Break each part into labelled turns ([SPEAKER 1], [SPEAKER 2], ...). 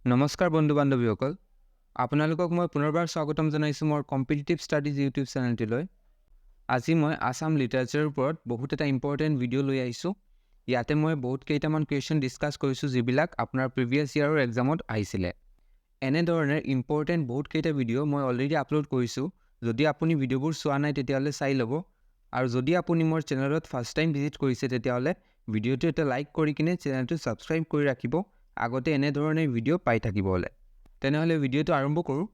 [SPEAKER 1] নমস্কাৰ বন্ধু বান্ধৱীসকল আপোনালোকক মই পুনৰবাৰ স্বাগতম জনাইছোঁ মোৰ কম্পিটিটিভ ষ্টাডিজ ইউটিউব চেনেলটিলৈ আজি মই আসাম লিটাৰেচাৰৰ ওপৰত বহুত এটা ইম্পৰ্টেণ্ট ভিডিঅ' লৈ আহিছোঁ ইয়াতে মই বহুত কেইটামান কুৱেশ্যন ডিছকাছ কৰিছোঁ যিবিলাক আপোনাৰ প্ৰিভিয়াছ ইয়াৰৰ এক্সামত আহিছিলে এনেধৰণে ইম্পৰ্টেণ্ট বহুত কেইটা ভিডিঅ' মই অলৰেডি আপলোড কৰিছোঁ যদি আপুনি ভিডিঅ'বোৰ চোৱা নাই তেতিয়াহ'লে চাই ল'ব আৰু যদি আপুনি মোৰ চেনেলত ফাৰ্ষ্ট টাইম ভিজিট কৰিছে তেতিয়াহ'লে ভিডিঅ'টো এটা লাইক কৰি কিনে চেনেলটো ছাবস্ক্ৰাইব কৰি ৰাখিব আগতে এনেধৰণে ভিডিঅ' পাই থাকিবলৈ তেনেহ'লে ভিডিঅ'টো আৰম্ভ কৰোঁ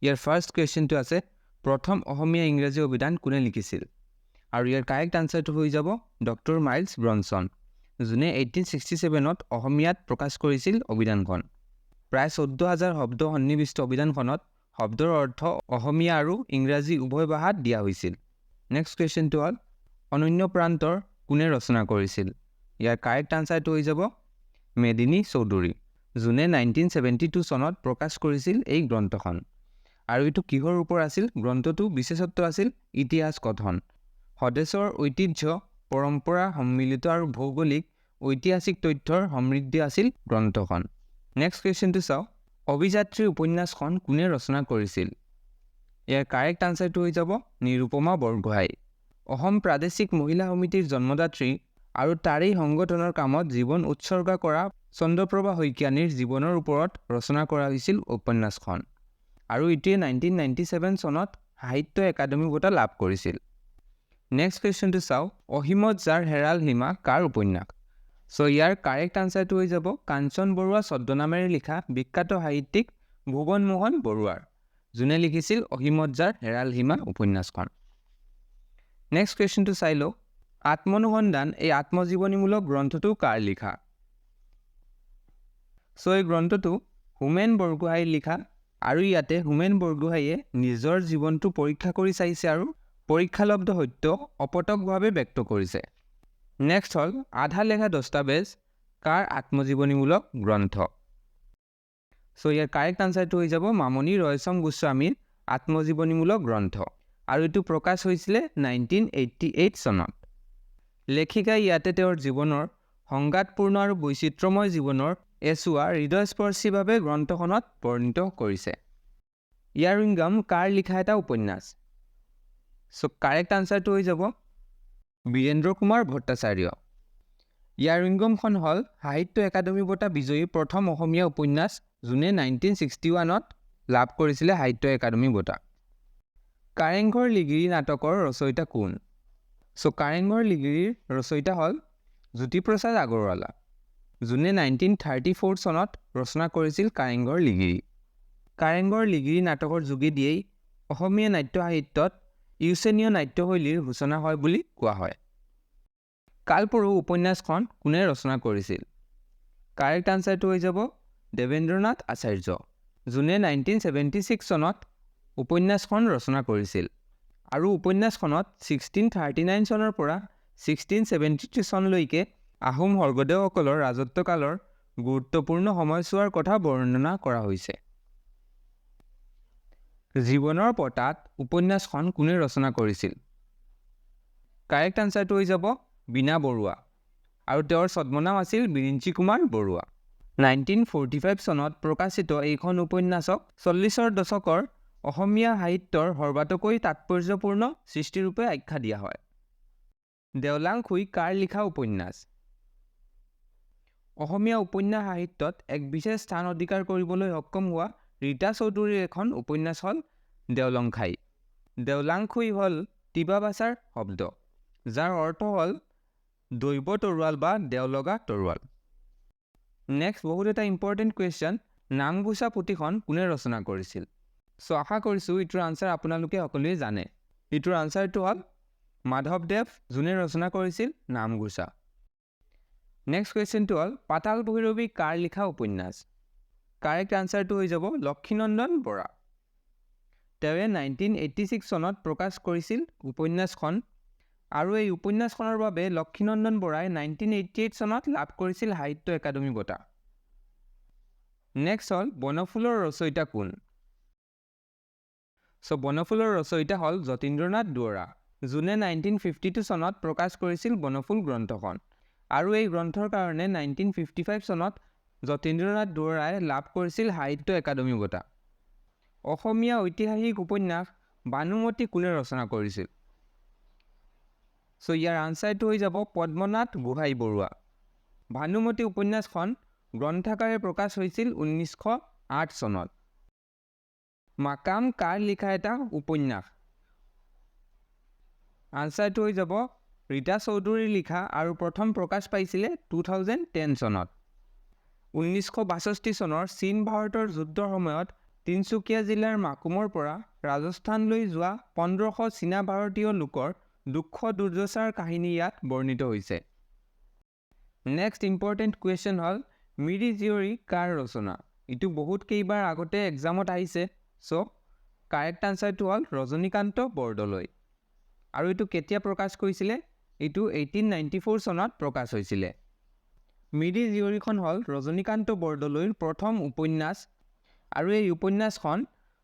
[SPEAKER 1] ইয়াৰ ফাৰ্ষ্ট কুৱেশ্যনটো আছে প্ৰথম অসমীয়া ইংৰাজী অভিধান কোনে লিখিছিল আৰু ইয়াৰ কাৰেক্ট আনচাৰটো হৈ যাব ডক্টৰ মাইলছ ব্ৰনছন যোনে 1867ত অসমীয়াত প্ৰকাশ কৰিছিল অভিধানখন প্ৰায় 14,000 শব্দ সন্নিৱিষ্ট অভিধানখনত শব্দৰ অৰ্থ অসমীয়া আৰু ইংৰাজী উভয় ভাষাত দিয়া হৈছিল নেক্সট কুৱেশ্যনটো হ'ল অনন্য প্ৰান্তৰ কোনে ৰচনা কৰিছিল ইয়াৰ কাৰেক্ট আনচাৰটো হৈ যাব মেদিনী চৌধুৰী যোনে 1972 চনত প্ৰকাশ কৰিছিল এই গ্ৰন্থখন আৰু এইটো কিহৰ ওপৰত আছিল গ্ৰন্থটো বিশেষত্ব আছিল ইতিহাস কথন স্বদেশৰ ঐতিহ্য পৰম্পৰা সন্মিলিত আৰু ভৌগোলিক ঐতিহাসিক তথ্যৰ সমৃদ্ধি আছিল গ্ৰন্থখন নেক্সট কুৱেশ্যনটো চাওঁ অভিযাত্ৰী উপন্যাসখন কোনে ৰচনা কৰিছিল ইয়াৰ কাৰেক্ট আনচাৰটো হৈ যাব নিৰুপমা বৰগোহাঁই অসম প্ৰাদেশিক মহিলা সমিতিৰ জন্মদাত্ৰী আৰু তাৰেই সংগঠনৰ কামত জীৱন উৎসৰ্গা কৰা চন্দ্ৰপ্ৰভা শইকীয়ানীৰ জীৱনৰ ওপৰত ৰচনা কৰা হৈছিল উপন্যাসখন আৰু ইটোৱে 1997 চনত সাহিত্য একাডেমী বঁটা লাভ কৰিছিল নেক্সট কুৱেশ্যনটো চাওঁ অসীমত যাৰ হেৰাল সীমা কাৰ উপন্যাস ইয়াৰ কাৰেক্ট আনচাৰটো হৈ যাব কাঞ্চন বৰুৱা ছদ্মনামেৰে লিখা বিখ্যাত সাহিত্যিক ভুৱন মোহন বৰুৱাৰ যোনে লিখিছিল অসীমত যাৰ হেৰাল সীমা উপন্যাসখন নেক্সট কুৱেশ্যনটো চাই লওঁ আত্মনুসন্ধান এই আত্মজীৱনীমূলক গ্ৰন্থটো কাৰ লিখা এই গ্ৰন্থটো হোমেন বৰগোহাঁইৰ লিখা আৰু ইয়াতে হোমেন বৰগোহাঁইয়ে নিজৰ জীৱনটো পৰীক্ষা কৰি চাইছে আৰু পৰীক্ষালব্ধ সত্য অপতকভাৱে ব্যক্ত কৰিছে নেক্সট হ'ল আধা লেখা দস্তাবেজ কাৰ আত্মজীৱনীমূলক গ্ৰন্থ ইয়াৰ কাৰেক্ট আনচাৰটো হৈ যাব মামণি ৰয়ছম গোস্বামীৰ আত্মজীৱনীমূলক গ্ৰন্থ আৰু এইটো প্ৰকাশ হৈছিলে 1988 চনত লেখিকাই ইয়াতে তেওঁৰ জীৱনৰ সংঘাতপূৰ্ণ আৰু বৈচিত্ৰ্যময় জীৱনৰ এচুৱা হৃদয়স্পৰ্শীভাৱে গ্ৰন্থখনত বৰ্ণিত কৰিছে ইয়াৰ উইংগাম কাৰ লিখা এটা উপন্যাস কাৰেক্ট আনচাৰটো হৈ যাব বীৰেন্দ্ৰ কুমাৰ ভট্টাচাৰ্য ইয়াৰ উইংগমখন হ'ল সাহিত্য একাডেমী বঁটা বিজয়ী প্ৰথম অসমীয়া উপন্যাস যোনে 1961ত লাভ কৰিছিলে সাহিত্য একাডেমী বঁটা কাৰেংঘৰ লিগিৰী নাটকৰ ৰচয়িতা কোন কাৰেংঘৰ লিগিৰীৰ ৰচয়িতা হ'ল জ্যোতিপ্ৰসাদ আগৰৱালা যোনে 1934 চনত ৰচনা কৰিছিল কাৰেংঘৰ লিগিৰী কাৰেংঘৰ লিগিৰী নাটকৰ যোগেদিয়েই অসমীয়া নাট্য সাহিত্যত ইউচেনীয় নাট্যশৈলীৰ সূচনা হয় বুলি কোৱা হয় কালপুৰুষ উপন্যাসখন কোনে ৰচনা কৰিছিল কাৰেক্ট আনচাৰটো হৈ যাব দেৱেন্দ্ৰনাথ আচাৰ্য যোনে 1976 চনত উপন্যাসখন ৰচনা কৰিছিল আৰু উপন্যাসখনত 1639 চনৰ পৰা 1673 চনলৈকে আহোম স্বৰ্গদেউসকলৰ ৰাজত্বকালৰ গুৰুত্বপূৰ্ণ সময়ছোৱাৰ কথা বৰ্ণনা কৰা হৈছে জীৱনৰ পতাত উপন্যাসখন কোনে ৰচনা কৰিছিল কাৰেক্ট আনচাৰটো হৈ যাব বীণা বৰুৱা আৰু তেওঁৰ ছদ্মনাম আছিল বিৰিঞ্চি কুমাৰ বৰুৱা 1945 চনত প্ৰকাশিত এইখন উপন্যাসক 40ৰ দশকৰ অসমীয়া সাহিত্যৰ সৰ্বাতকৈ তাৎপৰ্যপূৰ্ণ সৃষ্টিৰূপে আখ্যা দিয়া হয় দেওলাংখুই কাৰ লিখা উপন্যাস অসমীয়া উপন্যাস সাহিত্যত এক বিশেষ স্থান অধিকাৰ কৰিবলৈ সক্ষম হোৱা ৰীতা চৌধুৰীৰ এখন উপন্যাস হ'ল দেওলংখাই দেওলাংখুই হ'ল তিৱা ভাষাৰ শব্দ যাৰ অৰ্থ হ'ল দৈৱ তৰোৱাল বা দেওলগা তৰোৱাল নেক্সট বহুত এটা ইম্পৰ্টেণ্ট কুৱেশ্যন নামঘোষা পুথিখন কোনে ৰচনা কৰিছিল আশা কৰিছোঁ এইটোৰ আনচাৰ আপোনালোকে সকলোৱে জানে এইটোৰ আনচাৰটো হ'ল মাধৱদেৱ যোনে ৰচনা কৰিছিল নামঘোষা নেক্সট কুৱেশ্যনটো হ'ল পাতাল ভৈৰৱী কাৰ লিখা উপন্যাস কাৰেক্ট আনচাৰটো হৈ যাব লক্ষীনন্দন বৰা তেওঁৱে 1986 চনত প্ৰকাশ কৰিছিল উপন্যাসখন আৰু এই উপন্যাসখনৰ বাবে লক্ষীনন্দন বৰাই 1988 চনত লাভ কৰিছিল সাহিত্য একাডেমী বঁটা নেক্সট হ'ল বনফুলৰ ৰচয়িতা কোন? বনফুলৰ ৰচয়িতা হ'ল যতীন্দ্ৰনাথ দুৱৰা, যোনে 1952 চনত প্ৰকাশ কৰিছিল বনফুল গ্ৰন্থখন। আৰু এই গ্ৰন্থৰ কাৰণে 1955 চনত যতীন্দ্ৰনাথ দুৱৰাই লাভ কৰিছিল সাহিত্য একাডেমী বঁটা। অসমীয়া ঐতিহাসিক উপন্যাস ভানুমতী কোনে ৰচনা কৰিছিল? ইয়াৰ আনচাৰটো হৈ যাব পদ্মনাথ গোহাঁই বৰুৱা। ভানুমতী উপন্যাসখন গ্ৰন্থাকাৰে প্ৰকাশ হৈছিল 1908 চনত। মাকাম কাৰ লিখা এটা উপন্যাস? আনচাৰটো হৈ যাব ৰীতা চৌধুৰীৰ লিখা আৰু প্ৰথম প্ৰকাশ পাইছিলে 2010 চনত। 1962 চনৰ চীন ভাৰতৰ যুদ্ধৰ সময়ত তিনিচুকীয়া জিলাৰ মাকুমৰ পৰা ৰাজস্থানলৈ যোৱা 1500 চীনা ভাৰতীয় লোকৰ দুখ দুৰ্দশাৰ কাহিনী ইয়াত বৰ্ণিত হৈছে। নেক্সট ইম্পৰ্টেণ্ট কুৱেশ্যন হ'ল মিৰি জীয়ৰী কাৰ ৰচনা? এইটো বহুত কেইবাৰ আগতে এক্সামত আহিছে। কাৰেক্ট আনচাৰটো হ'ল ৰজনীকান্ত বৰদলৈ। আৰু এইটো কেতিয়া প্ৰকাশ কৰিছিলে? এইটো 1894 চনত প্ৰকাশ হৈছিলে। মিৰি জীয়ৰীখন হ'ল ৰজনীকান্ত বৰদলৈৰ প্ৰথম উপন্যাস আৰু এই উপন্যাসখন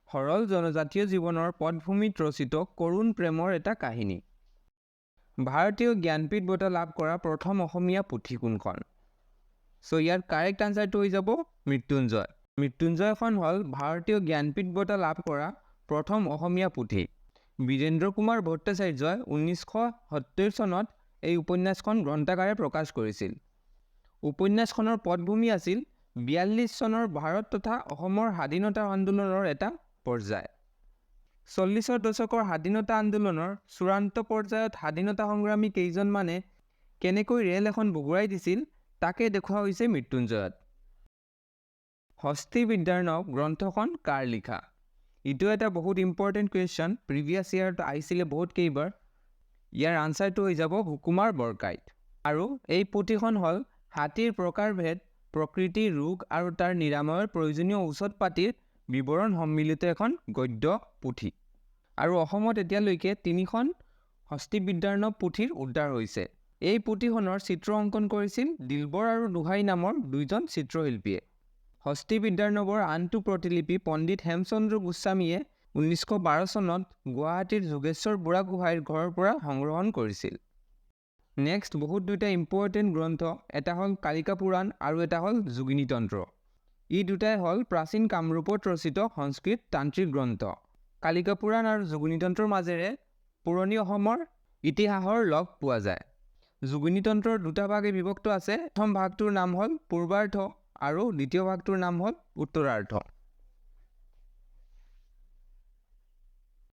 [SPEAKER 1] সৰল জনজাতীয় জীৱনৰ পটভূমিত ৰচিত কৰুণ প্ৰেমৰ এটা কাহিনী। ভাৰতীয় জ্ঞানপীঠ বঁটা লাভ কৰা প্ৰথম অসমীয়া পুথি কোনখন? ইয়াৰ কাৰেক্ট আনচাৰটো হৈ যাব মৃত্যুঞ্জয়। মৃত্যুঞ্জয়খন হ'ল ভাৰতীয় জ্ঞানপীঠ বঁটা লাভ কৰা প্ৰথম অসমীয়া পুথি। বীৰেন্দ্ৰ কুমাৰ ভট্টাচাৰ্যই 1970 চনত এই উপন্যাসখন গ্ৰন্থাকাৰে প্ৰকাশ কৰিছিল। উপন্যাসখনৰ পটভূমি আছিল 42 চনৰ ভাৰত তথা অসমৰ স্বাধীনতা আন্দোলনৰ এটা পৰ্যায়। 40ৰ দশকৰ স্বাধীনতা আন্দোলনৰ চূড়ান্ত পৰ্যায়ত স্বাধীনতা সংগ্ৰামী কেইজনমানে কেনেকৈ ৰেল এখন বগুৰাই দিছিল তাকে দেখুওৱা হৈছে মৃত্যুঞ্জয়ত। হস্তি বিদ্যাৰ্ণৱ গ্ৰন্থখন কাৰ লিখা? এইটো এটা বহুত ইম্পৰ্টেণ্ট কুৱেশ্যন, প্ৰিভিয়াছ ইয়াৰত আহিছিলে বহুত কেইবাৰ। ইয়াৰ আনচাৰটো হৈ যাব সুকুমাৰ বৰকাইত। আৰু এই পুথিখন হ'ল হাতীৰ প্ৰকাৰভেদ, প্ৰকৃতি, ৰোগ আৰু তাৰ নিৰাময়ৰ প্ৰয়োজনীয় ঔষধ পাতিৰ বিৱৰণ সন্মিলিত এখন গদ্য পুথি। আৰু অসমত এতিয়ালৈকে 3খন হস্তি বিদ্যাৰ্ণৱ পুথিৰ উদ্ধাৰ হৈছে। এই পুথিখনৰ চিত্ৰ অংকন কৰিছিল দিলবৰ আৰু দোহাই নামৰ দুইজন চিত্ৰশিল্পীয়ে। হস্তি বিদ্যাৰ্ণৱৰ আনটো প্ৰতিলিপি পণ্ডিত হেমচন্দ্ৰ গোস্বামীয়ে 1912 চনত গুৱাহাটীৰ যোগেশ্বৰ বুঢ়াগোহাঁইৰ ঘৰৰ পৰা সংগ্ৰহণ কৰিছিল। নেক্সট বহুত দুটা ইম্পৰ্টেণ্ট গ্ৰন্থ, এটা হ'ল কালিকা পুৰাণ আৰু এটা হ'ল যোগিনী তন্ত্ৰ। এই দুটাই হ'ল প্ৰাচীন কামৰূপত ৰচিত সংস্কৃত তান্ত্ৰিক গ্ৰন্থ। কালিকা পুৰাণ আৰু যোগিনী তন্ত্ৰৰ মাজেৰে পুৰণি অসমৰ ইতিহাসৰ লগ পোৱা যায়। যোগিনী তন্ত্ৰৰ দুটা ভাগে বিভক্ত আছে। প্ৰথম ভাগটোৰ নাম হ'ল পূৰ্বাৰ্ধ আৰু দ্বিতীয় ভাগটোৰ নাম হ'ল উত্তৰাৰ্ধ।